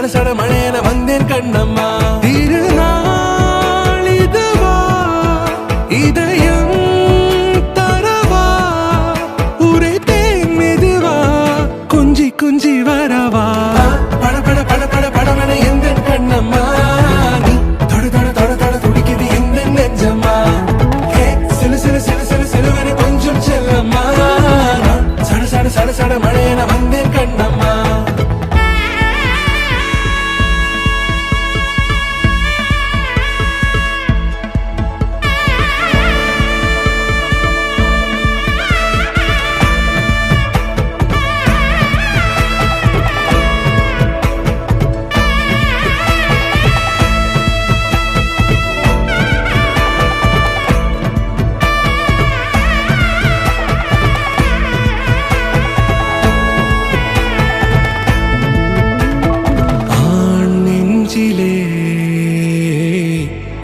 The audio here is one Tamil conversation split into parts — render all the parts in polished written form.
சட சட மழையன வந்தேன் கண்ணம்மா. திருநாள் இதுவா இதயம் தரவா உரைத்தேன் மெதுவா கொஞ்சி கொஞ்சி வரவா பட பட பட பட படவன எந்த கண்ணம்மா. நீ தொட தொட தொட தொட துடிக்குது எந்த நெஞ்சம்மா. சிலு சிலு சிலு சிலு சிலுவன கொஞ்சம் செல்லம்மா. சட சட சட சட மழையன வந்தேன் கண்ணம்மா.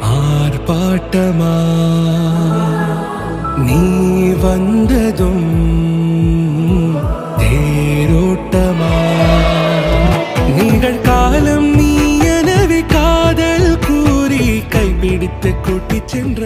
ஆர்ப்பாட்டமா நீ வந்ததும் தேரோட்டமா நிகழ்காலம் நீ எனவே காதல் கூறி கைப்பிடித்து கூட்டிச் சென்ற